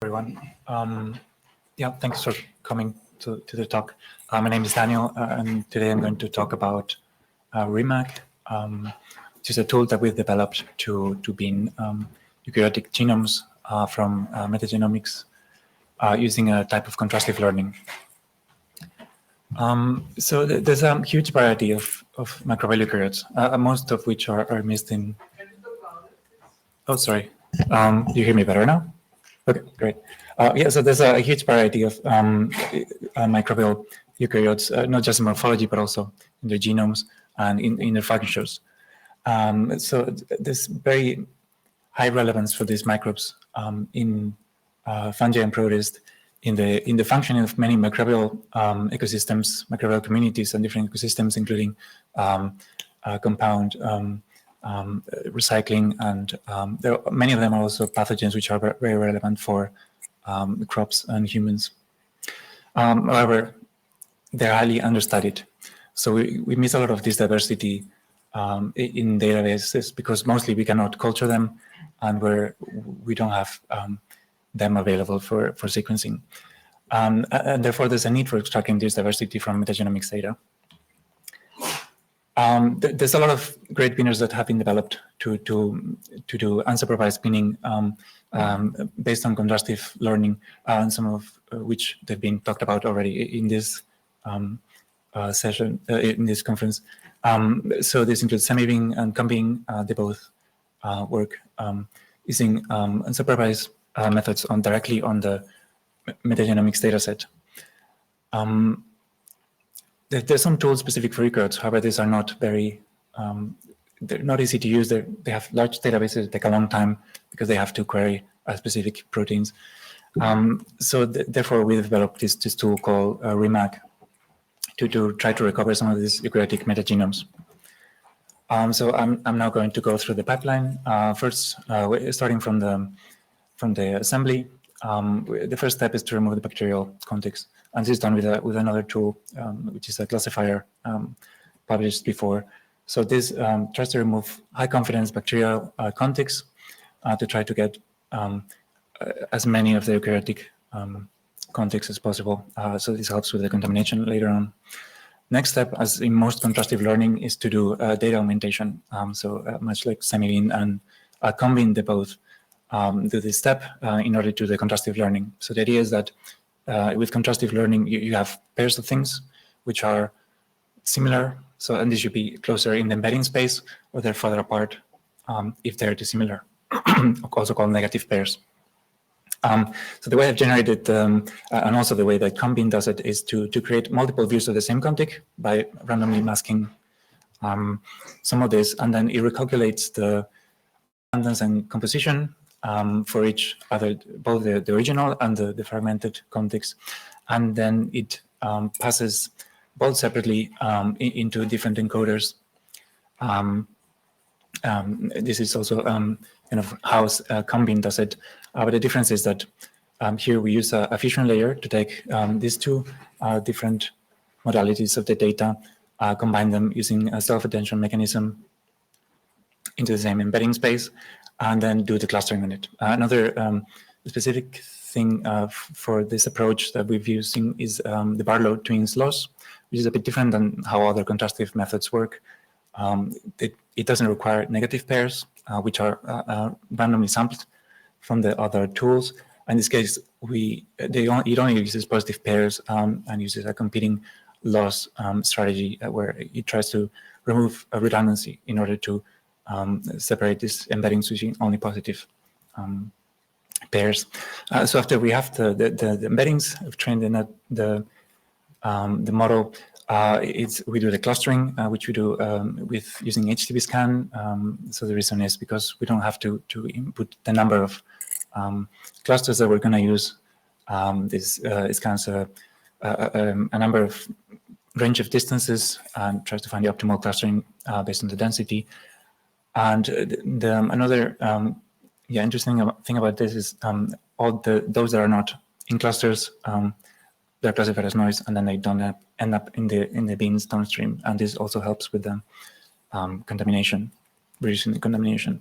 Everyone. Yeah, thanks for coming to the talk. My name is Daniel, and today I'm going to talk about REMAG, which is a tool that we've developed to bin eukaryotic genomes from metagenomics using a type of contrastive learning. So there's a huge variety of microbial eukaryotes, most of which are missed in. Oh, sorry. You hear me better now? Okay, great. Yeah, so there's a huge variety of microbial eukaryotes, not just in morphology, but also in their genomes and in their functions. So there's very high relevance for these microbes in fungi and protists, in the functioning of many microbial ecosystems, microbial communities, and different ecosystems, including compound recycling, and many of them are also pathogens which are very relevant for crops and humans. However, they're highly understudied. So we miss a lot of this diversity in databases because mostly we cannot culture them, and we don't have them available for sequencing. And therefore, there's a need for extracting this diversity from metagenomics data. There's a lot of great binners that have been developed to do unsupervised binning based on contrastive learning, and some of which they've been talked about already in this session, in this conference. So this includes semi-bin and com-bin. They both work using unsupervised methods directly on the metagenomics dataset. There's some tools specific for eukaryotes. However, these are not very, they're not easy to use. They have large databases, take a long time because they have to query specific proteins. So therefore, we developed this tool called REMAG to try to recover some of these eukaryotic metagenomes. So I'm now going to go through the pipeline. First, starting from the assembly. The first step is to remove the bacterial context, and this is done with another tool, which is a classifier published before. So this tries to remove high confidence bacterial context to try to get as many of the eukaryotic contexts as possible. So this helps with the contamination later on. Next step, as in most contrastive learning, is to do data augmentation. So much like semi-bin and com-bin, they both do this step in order to do the contrastive learning. So the idea is that with contrastive learning, you have pairs of things which are similar. So, and these should be closer in the embedding space, or they're further apart if they're dissimilar, also called negative pairs. So the way I've generated, and also the way that com-bin does it, is to create multiple views of the same contig by randomly masking some of this, and then it recalculates the abundance and composition for each other, both the original and the fragmented context, and then it passes both separately into different encoders. This is also kind of how com-bin does it, but the difference is that here we use a fusion layer to take these two different modalities of the data, combine them using a self-attention mechanism into the same embedding space, and then do the clustering on it. Another specific thing for this approach that we're using is the Barlow twins loss, which is a bit different than how other contrastive methods work. It doesn't require negative pairs, which are randomly sampled from the other tools. In this case, it only uses positive pairs and uses a competing loss strategy where it tries to remove a redundancy in order to separate these embeddings using only positive pairs. So after we have the embeddings, we've trained in the model. We do the clustering, which we do with using HTTP scan. So the reason is because we don't have to input the number of clusters that we're going to use. This scans a number of range of distances and tries to find the optimal clustering based on the density. And another interesting thing about this is all those that are not in clusters, they're classified as noise, and then they don't end up in the bins downstream. And this also helps with the contamination, reducing the contamination.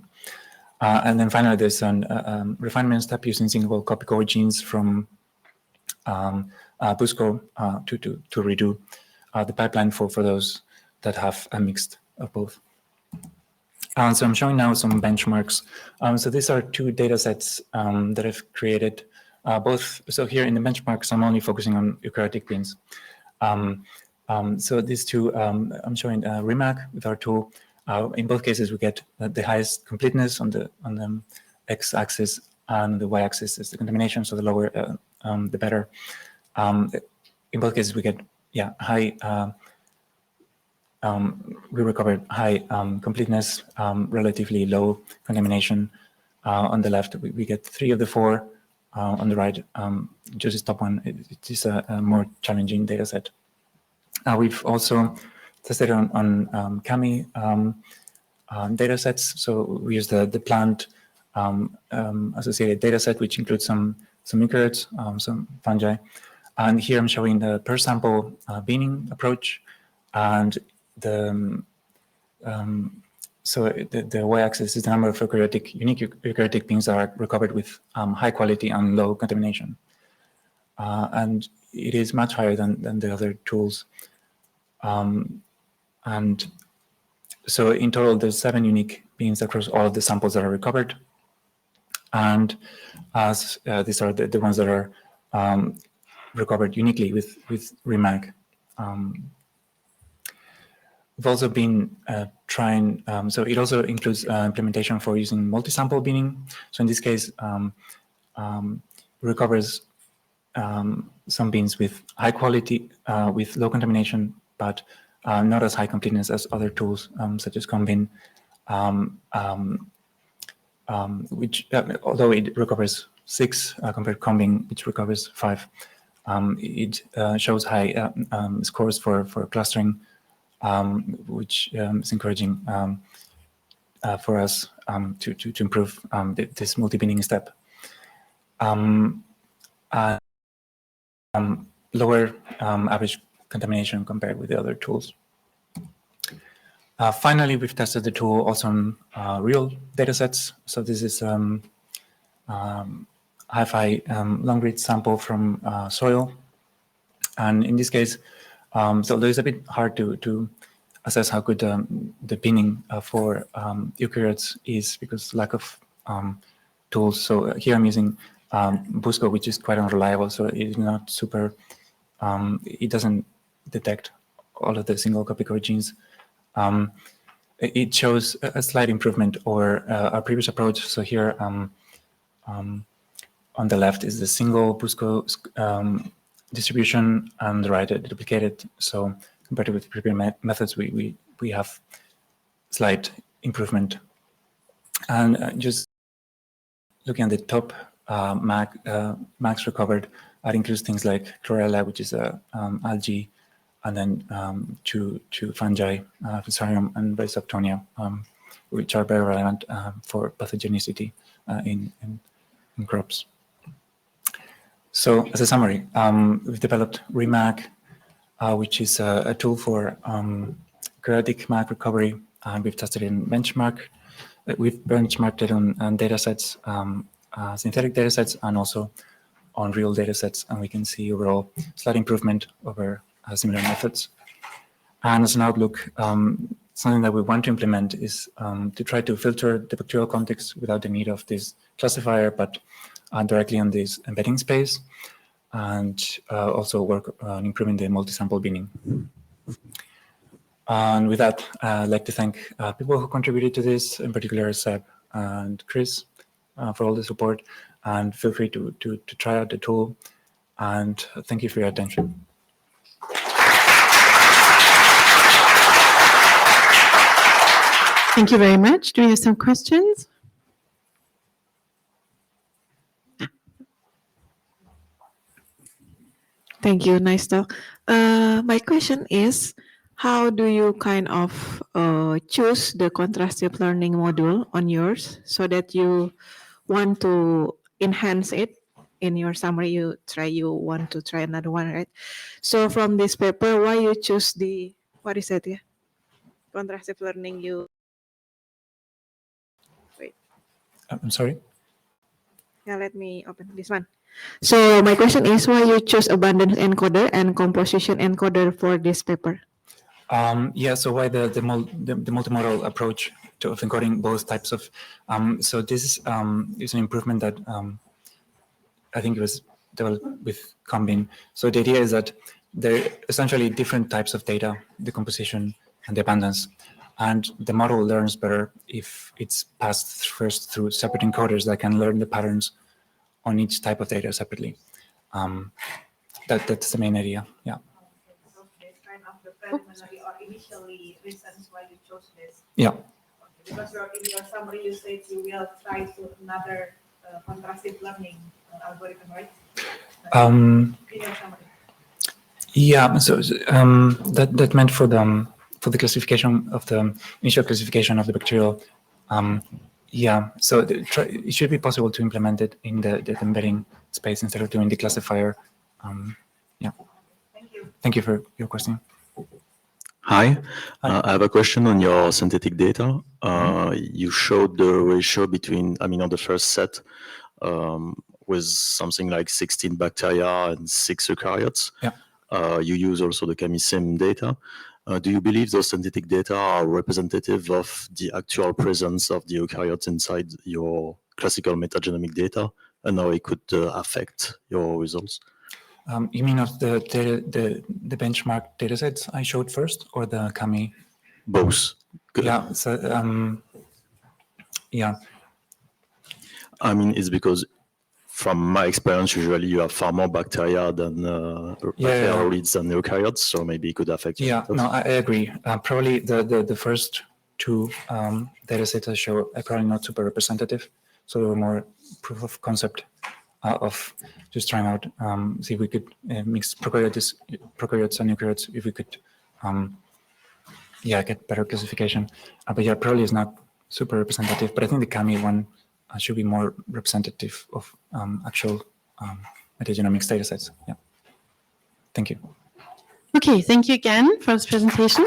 And then finally, there's a refinement step using single copy core genes from Busco to redo the pipeline for those that have a mixed of both. So I'm showing now some benchmarks. So these are two data sets that I've created both. So here in the benchmarks, I'm only focusing on eukaryotic beans. So these two, I'm showing REMAG with our tool. In both cases, we get the highest completeness on the x-axis, and the y-axis is the contamination. So the lower, the better. In both cases, we get high. We recovered high completeness, relatively low contamination. On the left, we get 3 of the 4. On the right, just this top one, it is a more challenging data set. We've also tested on CAMI data sets. So we use the plant associated data set, which includes some eukaryotes, some fungi. And here I'm showing the per sample beaning approach. And the y-axis is the number of unique eukaryotic beans that are recovered with high quality and low contamination. And it is much higher than the other tools. And so in total, there's 7 unique beans across all of the samples that are recovered. And as these are the ones that are recovered uniquely with REMAG. We've also been trying, so it also includes implementation for using multi-sample beaning. So in this case, recovers some beans with high quality, with low contamination, but not as high completeness as other tools, such as COMBIN, which, although it recovers 6 compared to COMBIN, which recovers 5, it shows high scores for clustering, which is encouraging for us to improve this multi-beaning step. Lower average contamination compared with the other tools. Finally, we've tested the tool also on real data sets. So this is hi-fi long-read sample from soil. And in this case, so it's a bit hard to assess how good the beaning for eukaryotes is because lack of tools. So here I'm using Busco, which is quite unreliable. So it's not super, it doesn't detect all of the single copy core genes. It shows a slight improvement over our previous approach. So here on the left is the single Busco distribution, and on the right the duplicated. So compared with previous methods, we have slight improvement. And just looking at the top max recovered, that includes things like chlorella, which is a algae, and then two fungi, Fusarium and Rhizoctonia, which are very relevant for pathogenicity in crops. So as a summary, we've developed REMAG, which is a tool for eukaryotic MAG recovery, and we've tested it in benchmark. We've benchmarked it on data sets, synthetic data sets, and also on real data sets, and we can see overall slight improvement over similar methods. And as an outlook, something that we want to implement is to try to filter the bacterial context without the need of this classifier, but directly on this embedding space, and also work on improving the multi-sample beaning. And with that, I'd like to thank people who contributed to this, in particular Seb and Chris, for all the support, and feel free to try out the tool, and thank you for your attention. Thank you very much. Do we have some questions? Thank you. Nice talk. My question is, how do you kind of choose the contrastive learning module on yours so that you want to enhance it? In your summary, you want to try another one, right? So from this paper, why you choose the, what is it? Yeah, contrastive learning. I'm sorry. Yeah, let me open this one. So my question is why you chose abundance encoder and composition encoder for this paper? Yeah, so why the multimodal approach of encoding both types of, so this is an improvement that I think it was developed with Combin. So the idea is that there are essentially different types of data, the composition and the abundance. And the model learns better if it's passed first through separate encoders that can learn the patterns on each type of data separately. That's the main idea, yeah. Kind of the preliminary or initially reasons why you chose this. Yeah. Okay, because in your summary you said you will try to another contrastive learning algorithm, right? In your summary. Yeah, so that meant for the classification of the initial classification of the bacterial. Yeah, so it should be possible to implement it in the embedding space instead of doing the classifier. Yeah. Thank you. Thank you for your question. Hi, I have a question on your synthetic data. You showed the ratio between, on the first set with something like 16 bacteria and 6 eukaryotes. Yeah. You use also the ChemiSim data. Do you believe those synthetic data are representative of the actual presence of the eukaryotes inside your classical metagenomic data and how it could affect your results? You mean of the benchmark datasets I showed first, or the Kami? Both. Good. Yeah. So yeah. It's because from my experience, usually you have far more bacteria than bacterial leads than eukaryotes, so maybe it could affect you. Yeah, no, I agree. Probably the first two datasets I show are probably not super representative, so they were more proof of concept of just trying out, see if we could mix prokaryotes and eukaryotes, if we could, get better classification. But yeah, probably is not super representative, but I think the Kami one should be more representative of actual metagenomics datasets. Yeah. Thank you. Okay, thank you again for this presentation.